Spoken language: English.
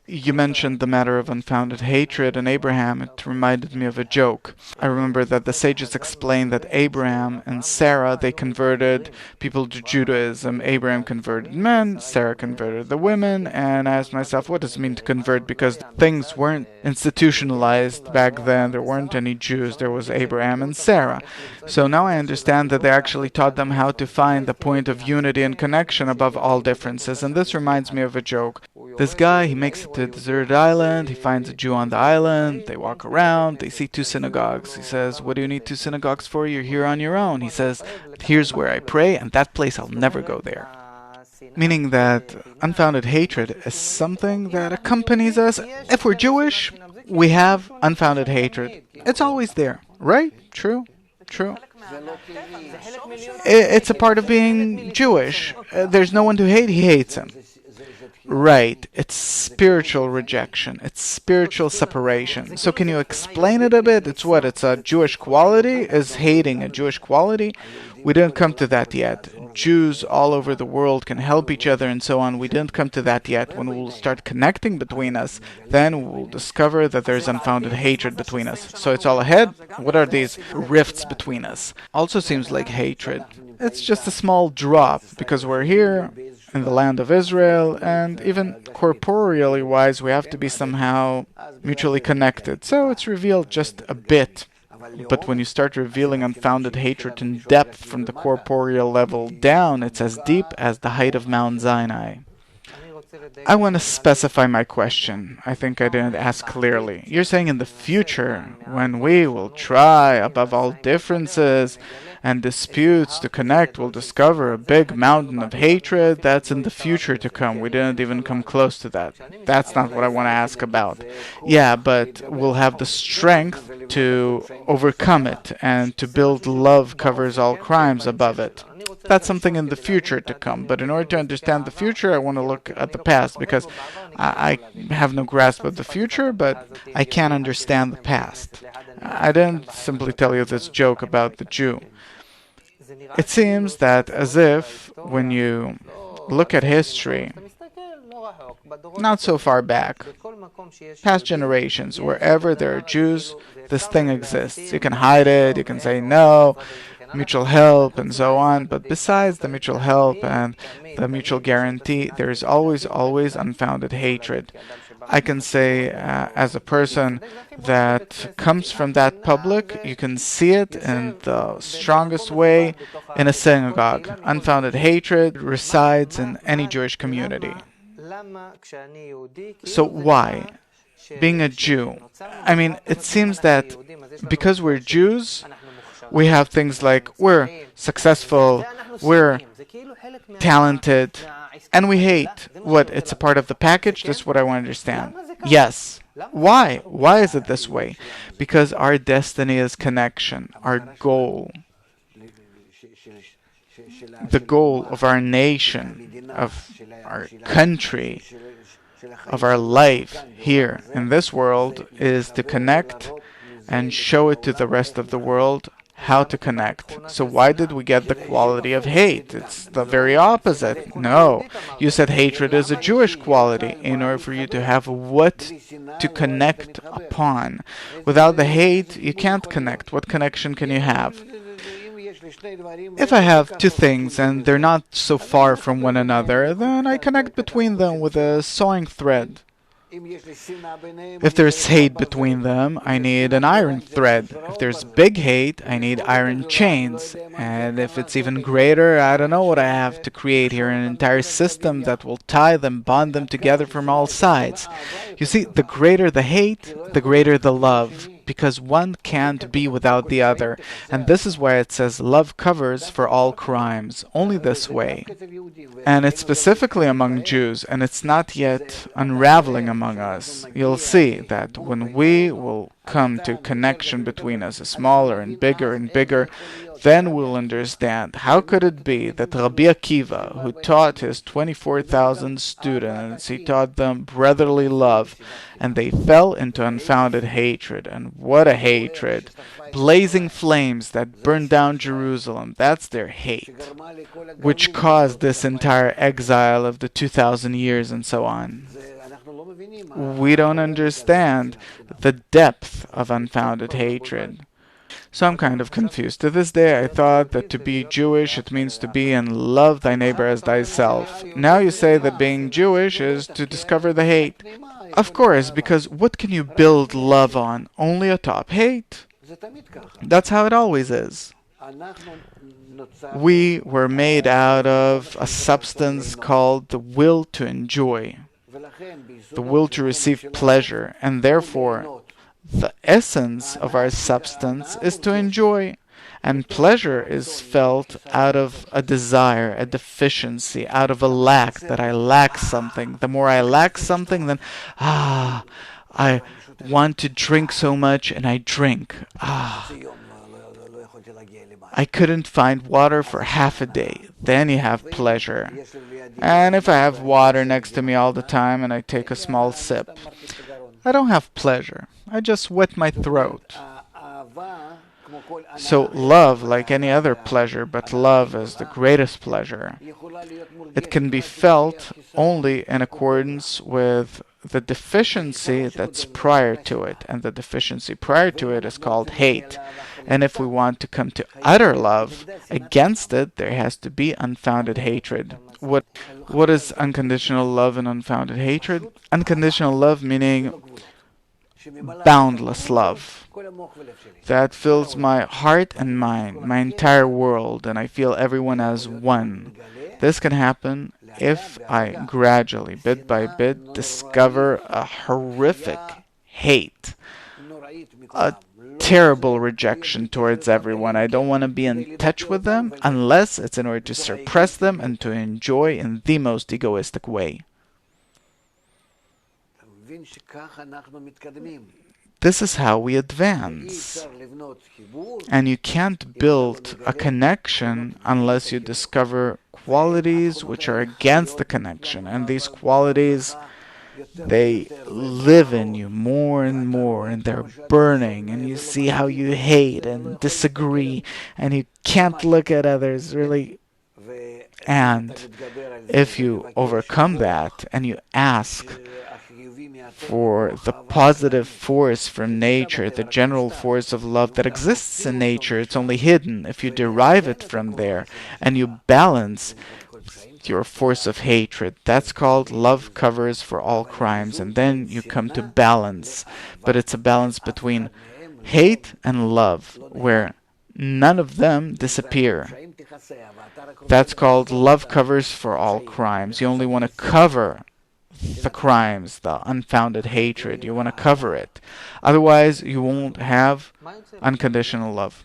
You mentioned the matter of unfounded hatred and Abraham. It reminded me of a joke. I remember that the sages explained that Abraham and Sarah, they converted people to Judaism. Abraham converted men, Sarah converted the women, and I asked myself, what does it mean to convert? Because things weren't institutionalized back then. There weren't any Jews. There was Abraham and Sarah. So now I understand that they actually taught them how to find the point of unity and connection above all differences. And this reminds me of a joke. This guy, he makes it to a deserted island, he finds a Jew on the island, they walk around, they see two synagogues. He says, what do you need two synagogues for? You're here on your own. He says, here's where I pray, and that place I'll never go there. Meaning that unfounded hatred is something that accompanies us. If we're Jewish, we have unfounded hatred. It's always there, right? True? True. It's a part of being Jewish. There's no one to hate, he hates him. Right, it's spiritual rejection, it's spiritual separation. So can you explain it a bit? It's what? It's a Jewish quality? Is hating a Jewish quality? We didn't come to that yet. Jews all over the world can help each other and so on. We didn't come to that yet. When we'll start connecting between us, then we'll discover that there's unfounded hatred between us. So it's all ahead? What are these rifts between us? Also seems like hatred. It's just a small drop, because we're here in the land of Israel, and even corporeally wise, we have to be somehow mutually connected. So it's revealed just a bit. But when you start revealing unfounded hatred in depth from the corporeal level down, it's as deep as the height of Mount Sinai. I want to specify my question. I think I didn't ask clearly. You're saying in the future, when we will try above all differences and disputes to connect, we'll discover a big mountain of hatred. That's in the future to come. We didn't even come close to that. That's not what I want to ask about. Yeah, but we'll have the strength to overcome it and to build love covers all crimes above it. That's something in the future to come. But in order to understand the future, I want to look at the past, because I have no grasp of the future, but I can understand the past. I didn't simply tell you this joke about the Jew. It seems that as if when you look at history, not so far back, past generations, wherever there are Jews, this thing exists. You can hide it, you can say no, mutual help, and so on. But besides the mutual help and the mutual guarantee, there is always unfounded hatred. I can say, as a person that comes from that public, you can see it in the strongest way in a synagogue. Unfounded hatred resides in any Jewish community. So why? Being a Jew, I mean, it seems that because we're Jews, we have things like we're successful, we're talented, and we hate. What? It's a part of the package? That's what I want to understand. Yes. Why? Why is it this way? Because our destiny is connection, our goal. The goal of our nation, of our country, of our life here in this world is to connect and show it to the rest of the world how to connect. So why did we get the quality of hate? It's the very opposite. No, you said hatred is a Jewish quality in order for you to have what to connect upon. Without the hate, you can't connect. What connection can you have? If I have two things and they're not so far from one another, then I connect between them with a sewing thread. If there's hate between them, I need an iron thread. If there's big hate, I need iron chains. And if it's even greater, I don't know what I have to create here, an entire system that will tie them, bond them together from all sides. You see, the greater the hate, the greater the love, because one can't be without the other. And this is why it says love covers for all crimes, only this way. And it's specifically among Jews, and it's not yet unraveling among us. You'll see that when we will come to connection between us, smaller and bigger, then we'll understand how could it be that Rabbi Akiva, who taught his 24,000 students, he taught them brotherly love, and they fell into unfounded hatred. And what a hatred! Blazing flames that burned down Jerusalem, that's their hate, which caused this entire exile of the 2,000 years and so on. We don't understand the depth of unfounded hatred. So I'm kind of confused. To this day, I thought that to be Jewish, it means to be and love thy neighbor as thyself. Now you say that being Jewish is to discover the hate. Of course, because what can you build love on? Only atop hate. That's how it always is. We were made out of a substance called the will to enjoy, the will to receive pleasure, and therefore the essence of our substance is to enjoy. And pleasure is felt out of a desire, a deficiency, out of a lack, that I lack something. The more I lack something, then, I want to drink so much, and I drink. I couldn't find water for half a day. Then you have pleasure. And if I have water next to me all the time and I take a small sip, I don't have pleasure. I just wet my throat. So love, like any other pleasure, but love is the greatest pleasure. It can be felt only in accordance with the deficiency that's prior to it, and the deficiency prior to it is called hate. And if we want to come to utter love, against it there has to be unfounded hatred. What is unconditional love and unfounded hatred? Unconditional love meaning boundless love that fills my heart and mind, my entire world, and I feel everyone as one. This can happen if I gradually, bit by bit, discover a horrific hate, a terrible rejection towards everyone. I don't want to be in touch with them unless it's in order to suppress them and to enjoy in the most egoistic way. This is how we advance. And you can't build a connection unless you discover qualities which are against the connection. And these qualities, they live in you more and more, and they're burning, and you see how you hate and disagree, and you can't look at others really. And if you overcome that and you ask for the positive force from nature, the general force of love that exists in nature, it's only hidden. If you derive it from there and you balance your force of hatred, that's called love covers for all crimes, and then you come to balance. But it's a balance between hate and love, where none of them disappear. That's called love covers for all crimes. You only want to cover the crimes, the unfounded hatred. You want to cover it. Otherwise, you won't have unconditional love.